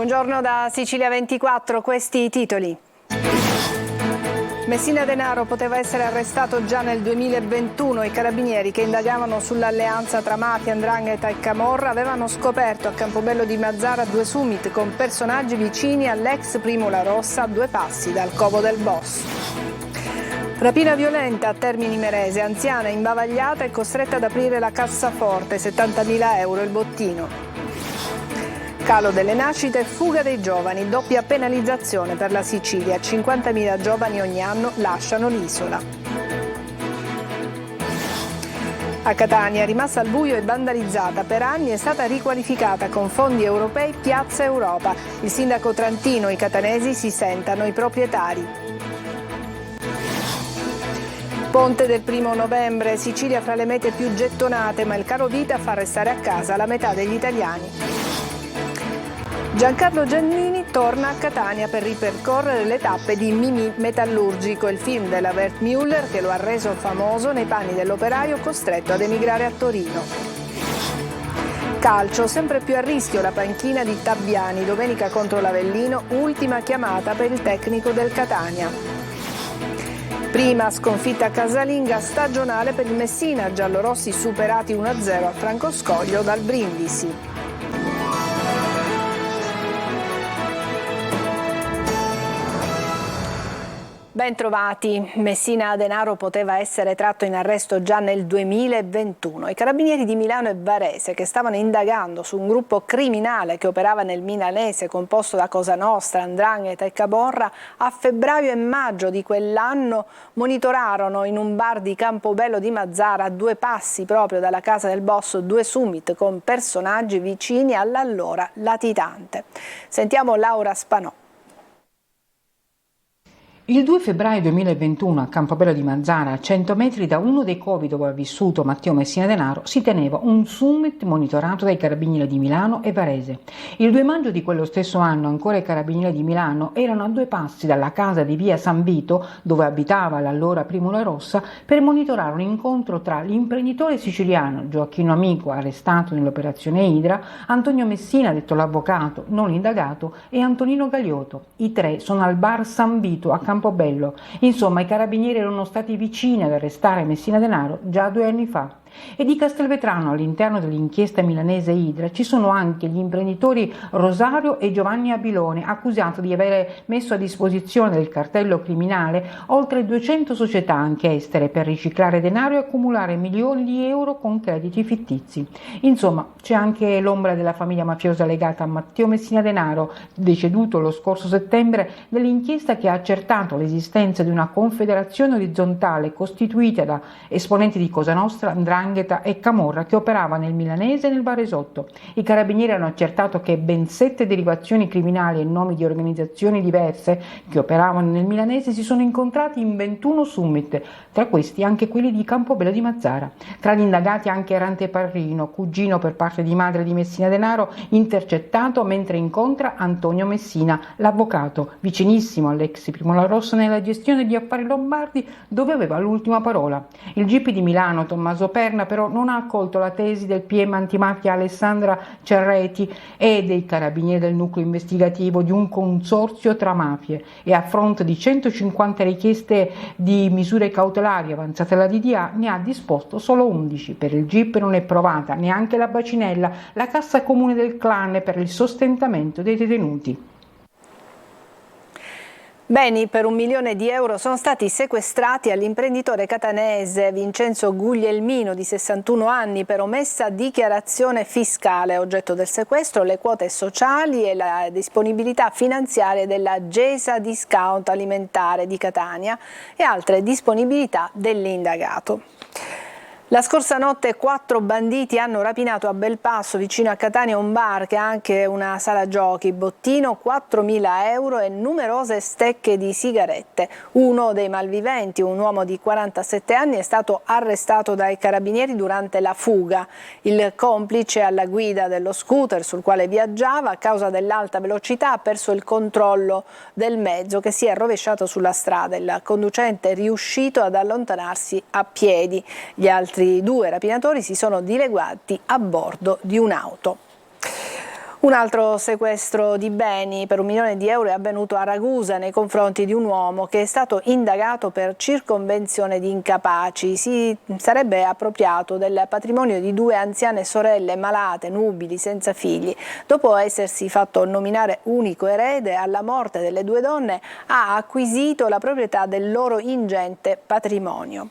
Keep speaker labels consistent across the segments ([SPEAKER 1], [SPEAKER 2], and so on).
[SPEAKER 1] Buongiorno da Sicilia 24, questi i titoli. Messina Denaro poteva essere arrestato già nel 2021. I carabinieri che indagavano sull'alleanza tra mafia, 'ndrangheta e camorra avevano scoperto a Campobello di Mazara 2 summit con personaggi vicini all'ex Primula Rossa a 2 passi dal covo del boss. Rapina violenta a Termini Imerese, anziana imbavagliata e costretta ad aprire la cassaforte, 70.000 euro il bottino. Calo delle nascite e fuga dei giovani, doppia penalizzazione per la Sicilia, 50.000 giovani ogni anno lasciano l'isola. A Catania, rimasta al buio e vandalizzata per anni, è stata riqualificata con fondi europei Piazza Europa. Il sindaco Trantino e i catanesi si sentano i proprietari. Ponte del 1° novembre, Sicilia fra le mete più gettonate, ma il caro vita fa restare a casa la metà degli italiani. Giancarlo Giannini torna a Catania per ripercorrere le tappe di Mimì Metallurgico, il film della Wertmüller che lo ha reso famoso nei panni dell'operaio costretto ad emigrare a Torino. Calcio, sempre più a rischio la panchina di Tabbiani, domenica contro l'Avellino, ultima chiamata per il tecnico del Catania. Prima sconfitta casalinga stagionale per il Messina, giallorossi superati 1-0 a Francoscoglio dal Brindisi. Bentrovati. Messina Denaro poteva essere tratto in arresto già nel 2021. I carabinieri di Milano e Varese, che stavano indagando su un gruppo criminale che operava nel milanese composto da Cosa Nostra, 'ndrangheta e camorra, a febbraio e maggio di quell'anno monitorarono in un bar di Campobello di Mazara, a 2 passi proprio dalla casa del boss, 2 summit con personaggi vicini all'allora latitante. Sentiamo Laura Spanò.
[SPEAKER 2] Il 2 febbraio 2021 a Campobello di Mazara, a 100 metri da uno dei covi dove ha vissuto Matteo Messina Denaro, si teneva un summit monitorato dai carabinieri di Milano e Varese. Il 2 maggio di quello stesso anno ancora i carabinieri di Milano erano a 2 passi dalla casa di via San Vito, dove abitava l'allora Primula Rossa, per monitorare un incontro tra l'imprenditore siciliano Gioacchino Amico, arrestato nell'operazione Idra, Antonio Messina, detto l'avvocato, non l'indagato, e Antonino Gagliotto. I 3 sono al bar San Vito a Campobello. Insomma, i carabinieri erano stati vicini ad arrestare Messina Denaro già 2 anni fa. E di Castelvetrano, all'interno dell'inchiesta milanese Idra, ci sono anche gli imprenditori Rosario e Giovanni Abilone, accusati di avere messo a disposizione del cartello criminale oltre 200 società anche estere per riciclare denaro e accumulare milioni di euro con crediti fittizi. Insomma, c'è anche l'ombra della famiglia mafiosa legata a Matteo Messina Denaro, deceduto lo scorso settembre, dell'inchiesta che ha accertato l'esistenza di una confederazione orizzontale costituita da esponenti di Cosa Nostra, 'ndrangheta e camorra che operava nel milanese e nel Varesotto. I carabinieri hanno accertato che ben 7 derivazioni criminali e nomi di organizzazioni diverse che operavano nel milanese si sono incontrati in 21 summit, tra questi anche quelli di Campobello di Mazara. Tra gli indagati anche Erante Parrino, cugino per parte di madre di Messina Denaro, intercettato mentre incontra Antonio Messina, l'avvocato, vicinissimo all'ex Primula Rossa nella gestione di affari lombardi, dove aveva l'ultima parola. Il GP di Milano, Tommaso Perna, però non ha accolto la tesi del PM antimafia Alessandra Cerreti e dei carabinieri del nucleo investigativo di un consorzio tra mafie, e a fronte di 150 richieste di misure cautelari avanzate alla DDA ne ha disposto solo 11. Per il GIP non è provata neanche la bacinella, la cassa comune del clan per il sostentamento dei detenuti.
[SPEAKER 1] Beni per 1 milione di euro sono stati sequestrati all'imprenditore catanese Vincenzo Guglielmino, di 61 anni, per omessa dichiarazione fiscale. Oggetto del sequestro le quote sociali e la disponibilità finanziaria della Gesa Discount Alimentare di Catania e altre disponibilità dell'indagato. La scorsa notte 4 banditi hanno rapinato a Belpasso, vicino a Catania, un bar che ha anche una sala giochi. Bottino 4.000 euro e numerose stecche di sigarette. Uno dei malviventi, un uomo di 47 anni, è stato arrestato dai carabinieri durante la fuga. Il complice, alla guida dello scooter sul quale viaggiava, a causa dell'alta velocità ha perso il controllo del mezzo, che si è rovesciato sulla strada. Il conducente è riuscito ad allontanarsi a piedi. Gli altri 2 rapinatori si sono dileguati a bordo di un'auto. Un altro sequestro di beni per €1 milione è avvenuto a Ragusa nei confronti di un uomo che è stato indagato per circonvenzione di incapaci. Si sarebbe appropriato del patrimonio di 2 anziane sorelle malate, nubili, senza figli. Dopo essersi fatto nominare unico erede, alla morte delle 2 donne ha acquisito la proprietà del loro ingente patrimonio.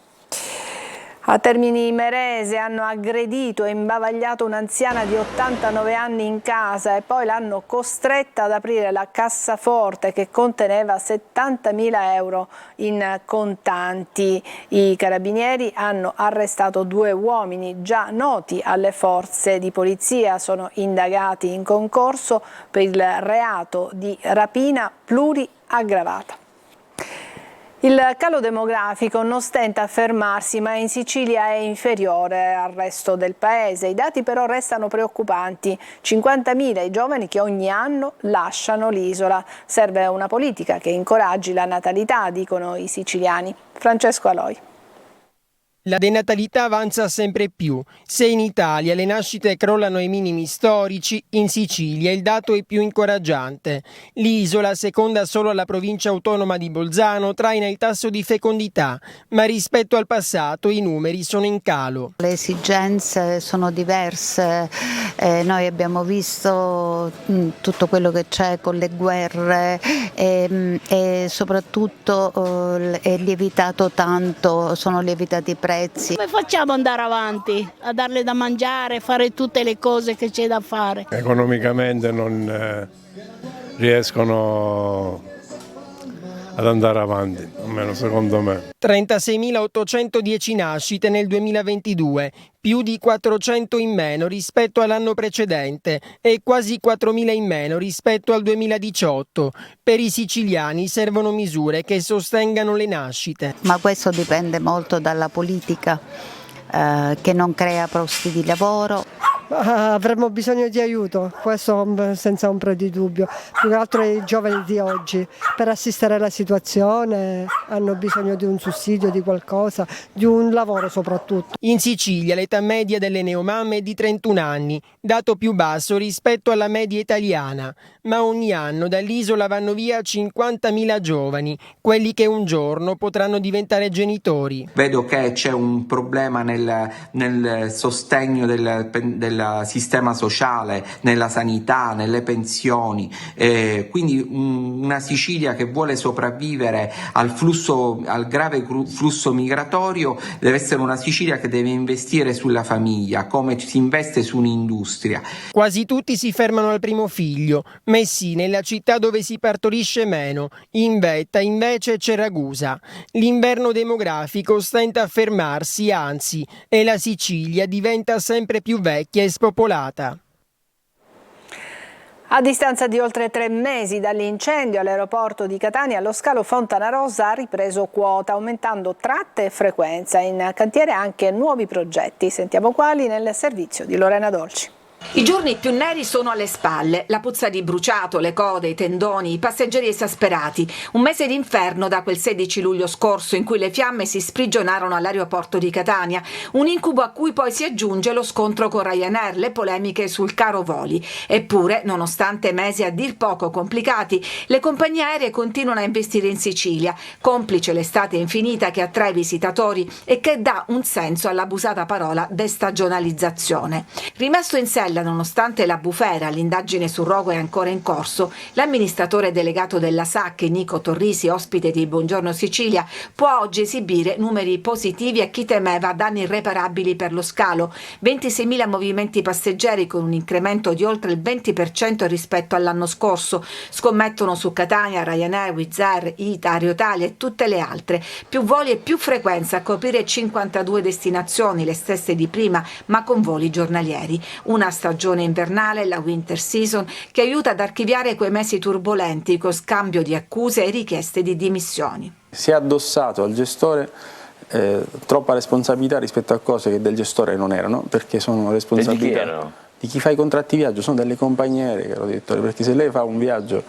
[SPEAKER 1] A Termini Imerese hanno aggredito e imbavagliato un'anziana di 89 anni in casa e poi l'hanno costretta ad aprire la cassaforte che conteneva €70.000 in contanti. I carabinieri hanno arrestato 2 uomini già noti alle forze di polizia, sono indagati in concorso per il reato di rapina pluriaggravata. Il calo demografico non stenta a fermarsi, ma in Sicilia è inferiore al resto del paese. I dati però restano preoccupanti. 50.000 i giovani che ogni anno lasciano l'isola. Serve una politica che incoraggi la natalità, dicono i siciliani. Francesco Aloi.
[SPEAKER 3] La denatalità avanza sempre più. Se in Italia le nascite crollano ai minimi storici, in Sicilia il dato è più incoraggiante. L'isola, seconda solo alla provincia autonoma di Bolzano, traina il tasso di fecondità, ma rispetto al passato i numeri sono in calo.
[SPEAKER 4] Le esigenze sono diverse, noi abbiamo visto tutto quello che c'è con le guerre e soprattutto è lievitato tanto, sono lievitati i prezzi.
[SPEAKER 5] Come facciamo ad andare avanti, a darle da mangiare, fare tutte le cose che c'è da fare?
[SPEAKER 6] Economicamente non riescono ad andare avanti, almeno secondo me.
[SPEAKER 3] 36.810 nascite nel 2022, più di 400 in meno rispetto all'anno precedente e quasi 4.000 in meno rispetto al 2018. Per i siciliani servono misure che sostengano le nascite.
[SPEAKER 4] Ma questo dipende molto dalla politica che non crea posti di lavoro.
[SPEAKER 7] Avremmo bisogno di aiuto, questo senza ombra di dubbio. Più che altro i giovani di oggi, per assistere alla situazione, hanno bisogno di un sussidio, di qualcosa, di un lavoro soprattutto.
[SPEAKER 3] In Sicilia l'età media delle neomamme è di 31 anni, dato più basso rispetto alla media italiana, ma ogni anno dall'isola vanno via 50.000 giovani, quelli che un giorno potranno diventare genitori.
[SPEAKER 8] Vedo che c'è un problema nel sostegno del sistema sociale, nella sanità, nelle pensioni, quindi una Sicilia che vuole sopravvivere al grave flusso migratorio deve essere una Sicilia che deve investire sulla famiglia, come si investe su un'industria.
[SPEAKER 3] Quasi tutti si fermano al primo figlio, Messina è la città dove si partorisce meno, in vetta invece c'è Ragusa. L'inverno demografico stenta a fermarsi, anzi, e la Sicilia diventa sempre più vecchia e spopolata.
[SPEAKER 1] A distanza di oltre 3 mesi dall'incendio all'aeroporto di Catania, lo scalo Fontanarosa ha ripreso quota, aumentando tratte e frequenza. In cantiere anche nuovi progetti. Sentiamo quali nel servizio di Lorena Dolci.
[SPEAKER 9] I giorni più neri sono alle spalle, la puzza di bruciato, le code, i tendoni, i passeggeri esasperati. Un mese d'inferno da quel 16 luglio scorso in cui le fiamme si sprigionarono all'aeroporto di Catania, un incubo a cui poi si aggiunge lo scontro con Ryanair, le polemiche sul caro voli. Eppure, nonostante mesi a dir poco complicati, le compagnie aeree continuano a investire in Sicilia, complice l'estate infinita che attrae visitatori e che dà un senso all'abusata parola destagionalizzazione. Rimasto in sella nonostante la bufera, l'indagine sul rogo è ancora in corso, l'amministratore delegato della SAC, Nico Torrisi, ospite di Buongiorno Sicilia, può oggi esibire numeri positivi a chi temeva danni irreparabili per lo scalo. 26.000 movimenti passeggeri con un incremento di oltre il 20% rispetto all'anno scorso. Scommettono su Catania, Ryanair, Wizz Air, ITA, Aeroitalia e tutte le altre. Più voli e più frequenza a coprire 52 destinazioni, le stesse di prima, ma con voli giornalieri. Una stagione invernale, la winter season, che aiuta ad archiviare quei mesi turbolenti con scambio di accuse e richieste di dimissioni.
[SPEAKER 10] Si è addossato al gestore troppa responsabilità rispetto a cose che del gestore non erano, perché sono responsabilità di chi fa i contratti viaggio, sono delle compagnie aeree, caro direttore, perché se lei fa un viaggio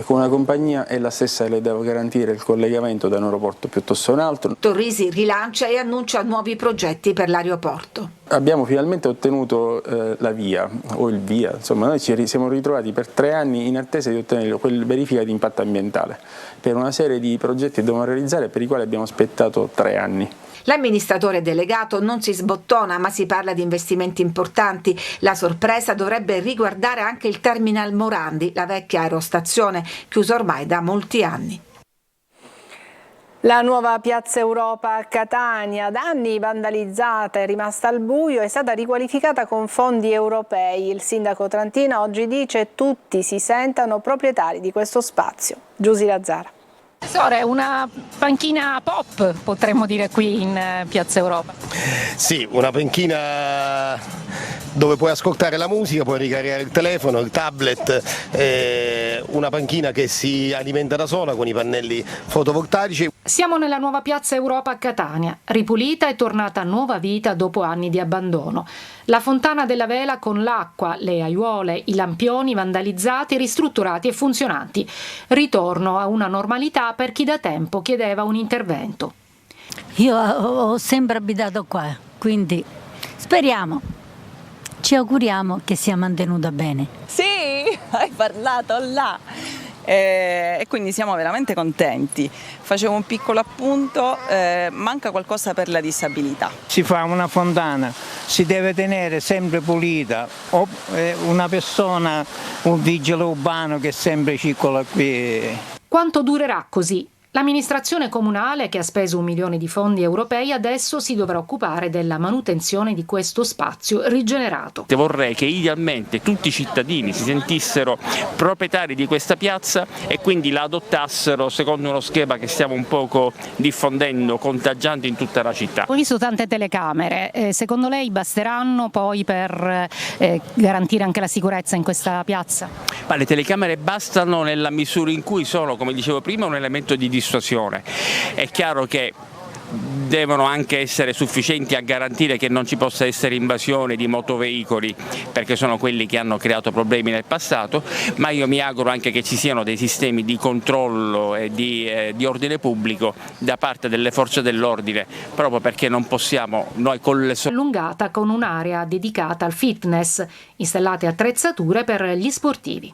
[SPEAKER 10] con una compagnia è la stessa che le deve garantire il collegamento da un aeroporto piuttosto che un altro.
[SPEAKER 9] Torrisi rilancia e annuncia nuovi progetti per l'aeroporto.
[SPEAKER 10] Abbiamo finalmente ottenuto la via o il via, insomma noi ci siamo ritrovati per 3 anni in attesa di ottenere quella verifica di impatto ambientale per una serie di progetti che dobbiamo realizzare per i quali abbiamo aspettato 3 anni.
[SPEAKER 9] L'amministratore delegato non si sbottona, ma si parla di investimenti importanti. La sorpresa dovrebbe riguardare anche il Terminal Morandi, la vecchia aerostazione, chiusa ormai da molti anni.
[SPEAKER 1] La nuova Piazza Europa a Catania, da anni vandalizzata e rimasta al buio, è stata riqualificata con fondi europei. Il sindaco Trantina oggi dice tutti si sentano proprietari di questo spazio. Giusy Lazzara.
[SPEAKER 11] È una panchina pop, potremmo dire, qui in Piazza Europa.
[SPEAKER 12] Sì, una panchina dove puoi ascoltare la musica, puoi ricaricare il telefono, il tablet, una panchina che si alimenta da sola con i pannelli fotovoltaici.
[SPEAKER 11] Siamo nella nuova Piazza Europa a Catania, ripulita e tornata a nuova vita dopo anni di abbandono. La fontana della vela con l'acqua, le aiuole, i lampioni vandalizzati, ristrutturati e funzionanti. Ritorno a una normalità per chi da tempo chiedeva un intervento.
[SPEAKER 13] Io ho sempre abitato qua, quindi speriamo, ci auguriamo che sia mantenuta bene.
[SPEAKER 14] Sì, hai parlato là. E quindi siamo veramente contenti. Facevo un piccolo appunto, manca qualcosa per la disabilità.
[SPEAKER 15] Si fa una fontana, si deve tenere sempre pulita, o una persona, un vigile urbano che sempre circola qui.
[SPEAKER 11] Quanto durerà così? L'amministrazione comunale, che ha speso 1 milione di fondi europei, adesso si dovrà occupare della manutenzione di questo spazio rigenerato.
[SPEAKER 16] Vorrei che idealmente tutti i cittadini si sentissero proprietari di questa piazza e quindi la adottassero secondo uno schema che stiamo un poco diffondendo, contagiando in tutta la città.
[SPEAKER 11] Ho visto tante telecamere, secondo lei basteranno poi per garantire anche la sicurezza in questa piazza?
[SPEAKER 16] Ma le telecamere bastano nella misura in cui sono, come dicevo prima, un elemento di dissuasione. È chiaro che devono anche essere sufficienti a garantire che non ci possa essere invasione di motoveicoli, perché sono quelli che hanno creato problemi nel passato, ma io mi auguro anche che ci siano dei sistemi di controllo e di ordine pubblico da parte delle forze dell'ordine, proprio perché non possiamo noi
[SPEAKER 11] allungata con un'area dedicata al fitness, installate attrezzature per gli sportivi.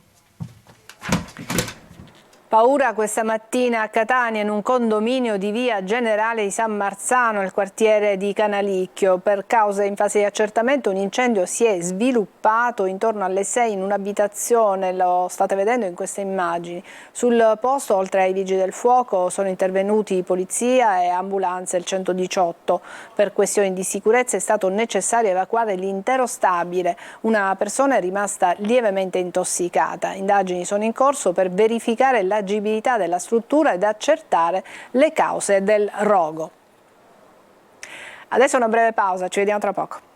[SPEAKER 1] Paura questa mattina a Catania in un condominio di via Generale di San Marzano, nel quartiere di Canalicchio. Per cause in fase di accertamento un incendio si è sviluppato intorno alle 6 in un'abitazione, lo state vedendo in queste immagini. Sul posto, oltre ai vigili del fuoco, sono intervenuti polizia e ambulanze, il 118. Per questioni di sicurezza è stato necessario evacuare l'intero stabile. Una persona è rimasta lievemente intossicata. Indagini sono in corso per verificare l'agibilità della struttura ed accertare le cause del rogo. Adesso una breve pausa, ci vediamo tra poco.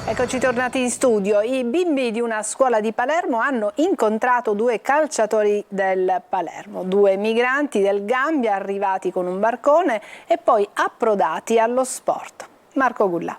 [SPEAKER 1] Eccoci tornati in studio. I bimbi di una scuola di Palermo hanno incontrato 2 calciatori del Palermo, 2 migranti del Gambia arrivati con un barcone e poi approdati allo sport. Marco Gullà.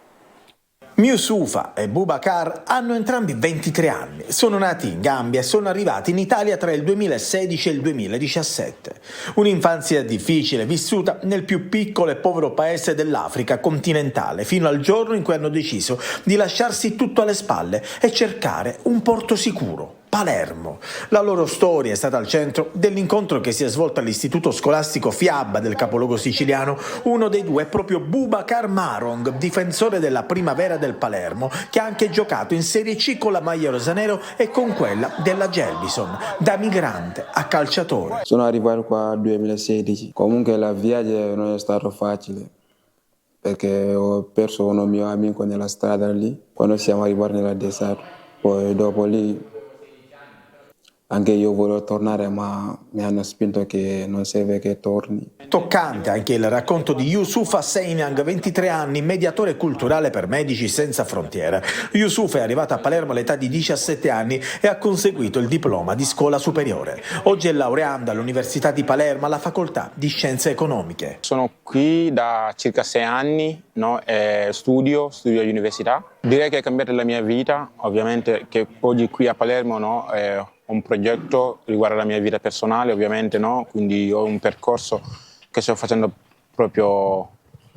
[SPEAKER 17] Miusufa e Boubacar hanno entrambi 23 anni, sono nati in Gambia e sono arrivati in Italia tra il 2016 e il 2017. Un'infanzia difficile vissuta nel più piccolo e povero paese dell'Africa continentale, fino al giorno in cui hanno deciso di lasciarsi tutto alle spalle e cercare un porto sicuro. Palermo. La loro storia è stata al centro dell'incontro che si è svolto all'istituto scolastico Fiabba del capoluogo siciliano. Uno dei 2 è proprio Boubacar Marong, difensore della primavera del Palermo, che ha anche giocato in Serie C con la maglia rosanero e con quella della Gelbison, da migrante a calciatore.
[SPEAKER 10] Sono arrivato qua nel 2016, comunque la viaggio non è stato facile, perché ho perso un mio amico nella strada lì, quando siamo arrivati nella deserto. Poi dopo lì Anche io volevo tornare, ma mi hanno spinto che non serve che torni.
[SPEAKER 17] Toccante anche il racconto di Youssoufa Seiniang, 23 anni, mediatore culturale per Medici Senza Frontiere. Youssoufa è arrivato a Palermo all'età di 17 anni e ha conseguito il diploma di scuola superiore. Oggi è laureando all'Università di Palermo alla facoltà di Scienze Economiche.
[SPEAKER 10] Sono qui da circa 6 anni, no? Studio all'università. Direi che è cambiata la mia vita, ovviamente che oggi qui a Palermo, no? Ho un progetto riguardo la mia vita personale, ovviamente, no? Quindi ho un percorso che sto facendo proprio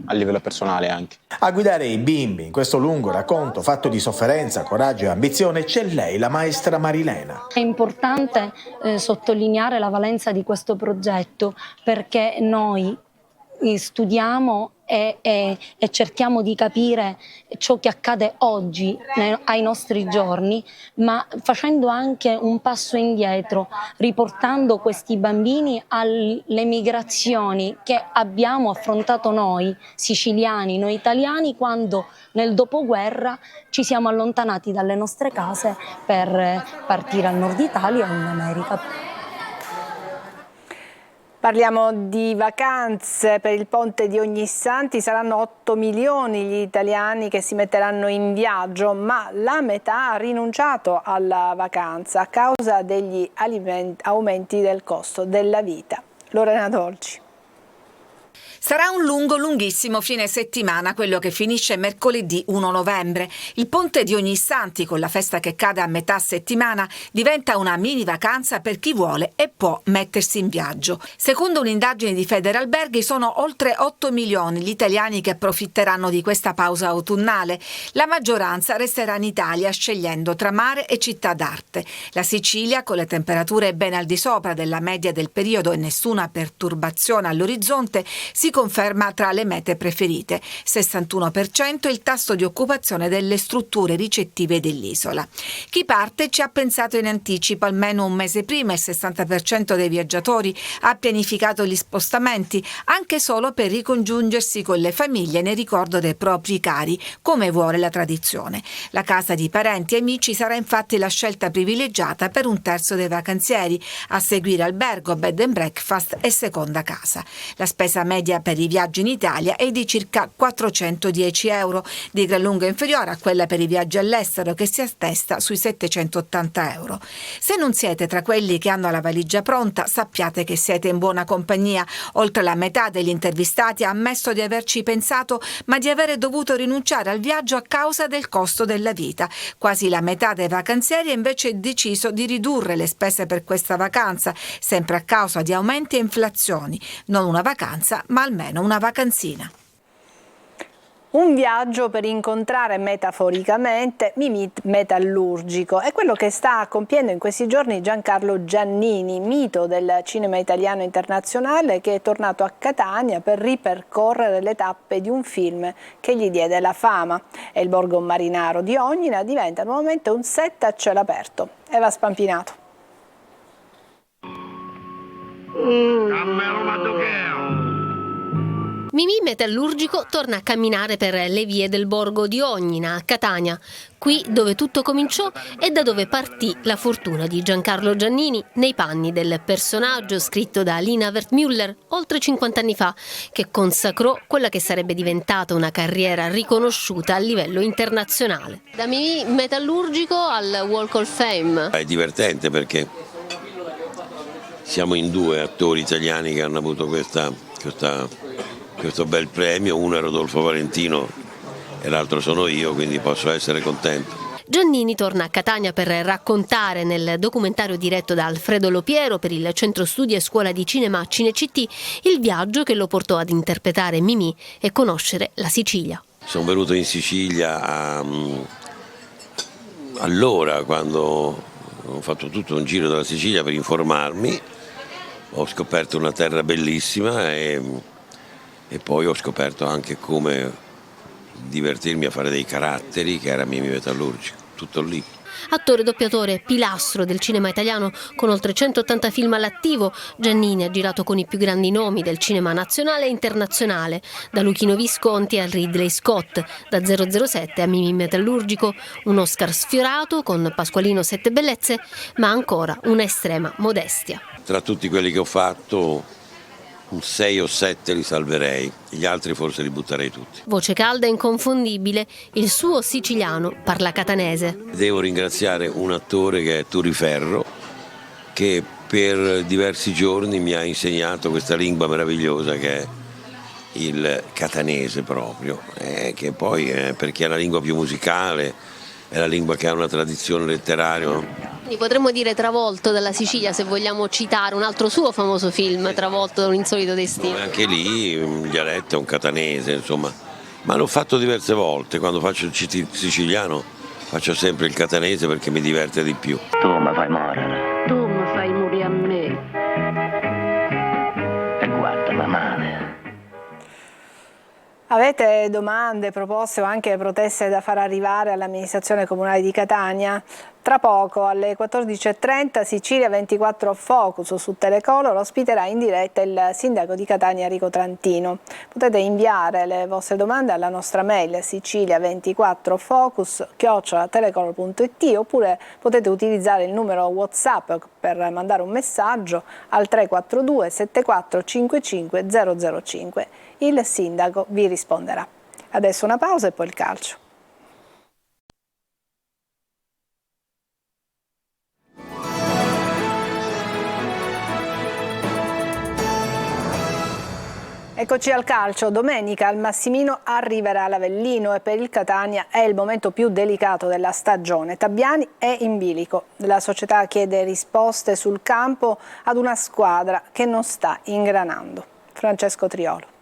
[SPEAKER 10] a livello personale anche.
[SPEAKER 17] A guidare i bimbi in questo lungo racconto fatto di sofferenza, coraggio e ambizione c'è lei, la maestra Marilena.
[SPEAKER 18] È importante sottolineare la valenza di questo progetto perché noi studiamo e cerchiamo di capire ciò che accade oggi ai nostri giorni, ma facendo anche un passo indietro, riportando questi bambini alle migrazioni che abbiamo affrontato noi siciliani, noi italiani, quando nel dopoguerra ci siamo allontanati dalle nostre case per partire al nord Italia o in America.
[SPEAKER 1] Parliamo di vacanze per il ponte di Ognissanti, saranno 8 milioni gli italiani che si metteranno in viaggio, ma la metà ha rinunciato alla vacanza a causa degli aumenti del costo della vita. Lorena Dolci.
[SPEAKER 9] Sarà un lunghissimo fine settimana quello che finisce mercoledì 1 novembre. Il ponte di Ognissanti, con la festa che cade a metà settimana, diventa una mini vacanza per chi vuole e può mettersi in viaggio. Secondo un'indagine di Federalberghi sono oltre 8 milioni gli italiani che approfitteranno di questa pausa autunnale. La maggioranza resterà in Italia scegliendo tra mare e città d'arte. La Sicilia, con le temperature ben al di sopra della media del periodo e nessuna perturbazione all'orizzonte, si conferma tra le mete preferite. 61% il tasso di occupazione delle strutture ricettive dell'isola. Chi parte ci ha pensato in anticipo, almeno un mese prima. Il 60% dei viaggiatori ha pianificato gli spostamenti, anche solo per ricongiungersi con le famiglie nel ricordo dei propri cari, come vuole la tradizione. La casa di parenti e amici sarà infatti la scelta privilegiata per un terzo dei vacanzieri, a seguire albergo, bed and breakfast e seconda casa. La spesa media per i viaggi in Italia è di circa 410 euro, di gran lunga inferiore a quella per i viaggi all'estero, che si attesta sui 780 euro. Se non siete tra quelli che hanno la valigia pronta, sappiate che siete in buona compagnia. Oltre la metà degli intervistati ha ammesso di averci pensato, ma di avere dovuto rinunciare al viaggio a causa del costo della vita. Quasi la metà dei vacanzieri ha invece deciso di ridurre le spese per questa vacanza, sempre a causa di aumenti e inflazioni. Non una vacanza, ma almeno una vacanzina.
[SPEAKER 1] Un viaggio per incontrare metaforicamente Mimì Metallurgico. È quello che sta compiendo in questi giorni Giancarlo Giannini, mito del cinema italiano internazionale, che è tornato a Catania per ripercorrere le tappe di un film che gli diede la fama. E il borgo marinaro di Ognina diventa nuovamente un set a cielo aperto. Eva Spampinato.
[SPEAKER 19] Mimì Metallurgico torna a camminare per le vie del borgo di Ognina, a Catania, qui dove tutto cominciò e da dove partì la fortuna di Giancarlo Giannini nei panni del personaggio scritto da Lina Wertmüller oltre 50 anni fa, che consacrò quella che sarebbe diventata una carriera riconosciuta a livello internazionale. Da Mimì Metallurgico al Walk of Fame.
[SPEAKER 20] È divertente perché siamo in due attori italiani che hanno avuto questo bel premio, uno è Rodolfo Valentino e l'altro sono io, quindi posso essere contento.
[SPEAKER 19] Giannini torna a Catania per raccontare nel documentario diretto da Alfredo Lopiero per il Centro Studi e Scuola di Cinema Cinecittà il viaggio che lo portò ad interpretare Mimì e conoscere la Sicilia.
[SPEAKER 20] Sono venuto in Sicilia allora, quando ho fatto tutto un giro della Sicilia per informarmi, ho scoperto una terra bellissima e poi ho scoperto anche come divertirmi a fare dei caratteri, che era Mimì Metallurgico, tutto lì.
[SPEAKER 19] Attore doppiatore pilastro del cinema italiano con oltre 180 film all'attivo, Giannini ha girato con i più grandi nomi del cinema nazionale e internazionale, da Luchino Visconti a Ridley Scott, da 007 a Mimì Metallurgico, un Oscar sfiorato con Pasqualino Sette Bellezze, ma ancora una estrema modestia.
[SPEAKER 20] Tra tutti quelli che ho fatto, un 6 o 7 li salverei, gli altri forse li butterei tutti.
[SPEAKER 19] Voce calda e inconfondibile, il suo siciliano parla catanese.
[SPEAKER 20] Devo ringraziare un attore che è Turiferro, che per diversi giorni mi ha insegnato questa lingua meravigliosa che è il catanese proprio, che poi per chi è la lingua più musicale, è la lingua che ha una tradizione letteraria.
[SPEAKER 19] Quindi potremmo dire Travolto dalla Sicilia, se vogliamo citare un altro suo famoso film, Travolto da un insolito destino.
[SPEAKER 20] Anche lì il dialetto è un catanese, insomma, ma l'ho fatto diverse volte. Quando faccio il siciliano faccio sempre il catanese perché mi diverte di più.
[SPEAKER 21] Tu mi fai morire.
[SPEAKER 22] Tu mi fai morire a me.
[SPEAKER 21] E guardala male.
[SPEAKER 1] Avete domande, proposte o anche proteste da far arrivare all'amministrazione comunale di Catania? Tra poco alle 14.30 Sicilia 24 Focus su Telecolor ospiterà in diretta il sindaco di Catania Enrico Trantino. Potete inviare le vostre domande alla nostra mail sicilia24focus@telecolor.it oppure potete utilizzare il numero WhatsApp per mandare un messaggio al 342 74 55 005. Il sindaco vi risponderà. Adesso una pausa e poi il calcio. Eccoci al calcio. Domenica al Massimino arriverà l'Avellino e per il Catania è il momento più delicato della stagione. Tabiani è in bilico. La società chiede risposte sul campo ad una squadra che non sta ingranando. Francesco Triolo.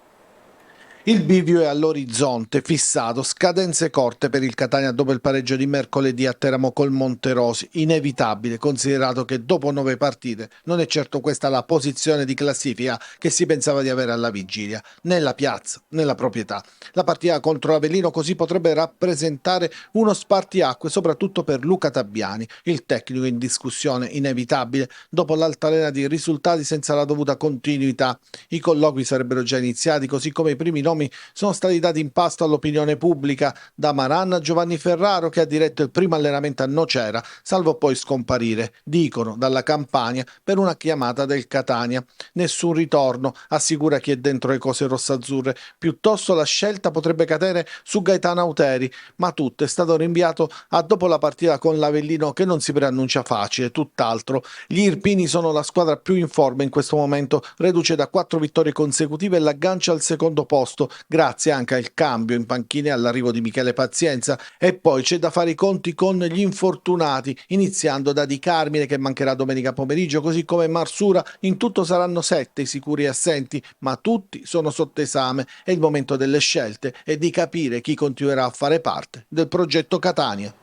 [SPEAKER 23] Il bivio è all'orizzonte, fissato, scadenze corte per il Catania dopo il pareggio di mercoledì a Teramo col Monterosi, inevitabile considerato che dopo 9 partite non è certo questa la posizione di classifica che si pensava di avere alla vigilia, né la piazza né la proprietà. La partita contro l'Avellino così potrebbe rappresentare uno spartiacque soprattutto per Luca Tabiani, il tecnico in discussione inevitabile dopo l'altalena di risultati senza la dovuta continuità. I colloqui sarebbero già iniziati, così come i primi nomi sono stati dati in pasto all'opinione pubblica, da Maran a Giovanni Ferraro che ha diretto il primo allenamento a Nocera, salvo poi scomparire, dicono, dalla Campania per una chiamata del Catania. Nessun ritorno, assicura chi è dentro le cose rossazzurre, piuttosto la scelta potrebbe cadere su Gaetano Auteri, ma tutto è stato rinviato a dopo la partita con l'Avellino che non si preannuncia facile, tutt'altro. Gli irpini sono la squadra più in forma in questo momento, reduce da 4 vittorie consecutive e l'aggancia al secondo posto, grazie anche al cambio in panchina e all'arrivo di Michele Pazienza. E poi c'è da fare i conti con gli infortunati, iniziando da Di Carmine che mancherà domenica pomeriggio, così come Marsura. In tutto saranno 7 i sicuri assenti, ma tutti sono sotto esame. È il momento delle scelte e di capire chi continuerà a fare parte del progetto Catania.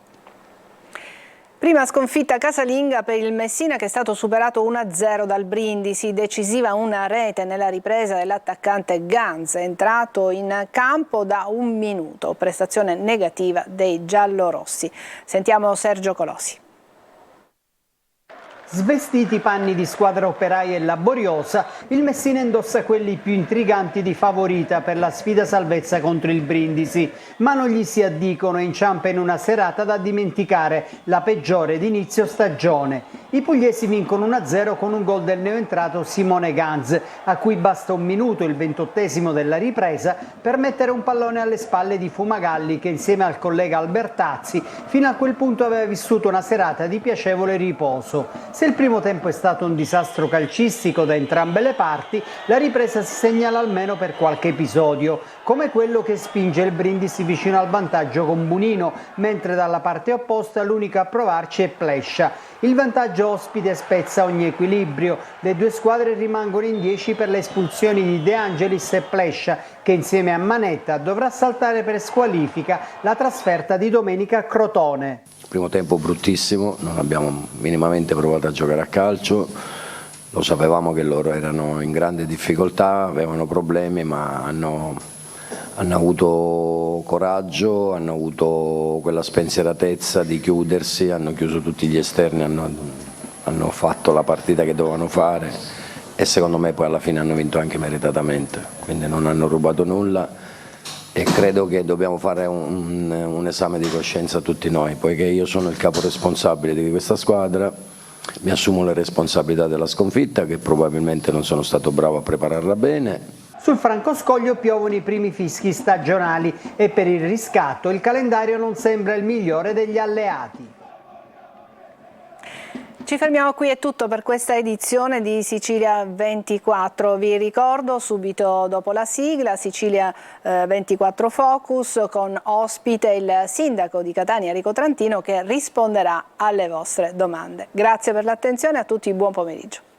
[SPEAKER 1] Prima sconfitta casalinga per il Messina che è stato superato 1-0 dal Brindisi, decisiva una rete nella ripresa dell'attaccante Ganz, entrato in campo da 1 minuto, prestazione negativa dei giallorossi. Sentiamo Sergio Colosi.
[SPEAKER 24] Svestiti i panni di squadra operaia e laboriosa, il Messina indossa quelli più intriganti di favorita per la sfida salvezza contro il Brindisi, ma non gli si addicono e inciampa in una serata da dimenticare, la peggiore d'inizio stagione. I pugliesi vincono 1-0 con un gol del neoentrato Simone Ganz, a cui basta 1 minuto, il 28esimo della ripresa, per mettere un pallone alle spalle di Fumagalli che insieme al collega Albertazzi fino a quel punto aveva vissuto una serata di piacevole riposo. Se il primo tempo è stato un disastro calcistico da entrambe le parti, la ripresa si segnala almeno per qualche episodio, come quello che spinge il Brindisi vicino al vantaggio con Bunino, mentre dalla parte opposta l'unico a provarci è Plescia. Il vantaggio ospite spezza ogni equilibrio, le due squadre rimangono in 10 per le espulsioni di De Angelis e Plescia, che insieme a Manetta dovrà saltare per squalifica la trasferta di domenica a Crotone.
[SPEAKER 25] Primo tempo bruttissimo, non abbiamo minimamente provato a giocare a calcio, lo sapevamo che loro erano in grande difficoltà, avevano problemi, ma hanno hanno avuto coraggio, hanno avuto quella spensieratezza di chiudersi, hanno chiuso tutti gli esterni, hanno fatto la partita che dovevano fare e secondo me poi alla fine hanno vinto anche meritatamente, quindi non hanno rubato nulla e credo che dobbiamo fare un esame di coscienza tutti noi, poiché io sono il capo responsabile di questa squadra, mi assumo le responsabilità della sconfitta che probabilmente non sono stato bravo a prepararla bene.
[SPEAKER 24] Sul Francoscoglio piovono i primi fischi stagionali e per il riscatto il calendario non sembra il migliore degli alleati.
[SPEAKER 1] Ci fermiamo qui, è tutto per questa edizione di Sicilia 24. Vi ricordo subito dopo la sigla Sicilia 24 Focus con ospite il sindaco di Catania Enrico Trantino che risponderà alle vostre domande. Grazie per l'attenzione, a tutti buon pomeriggio.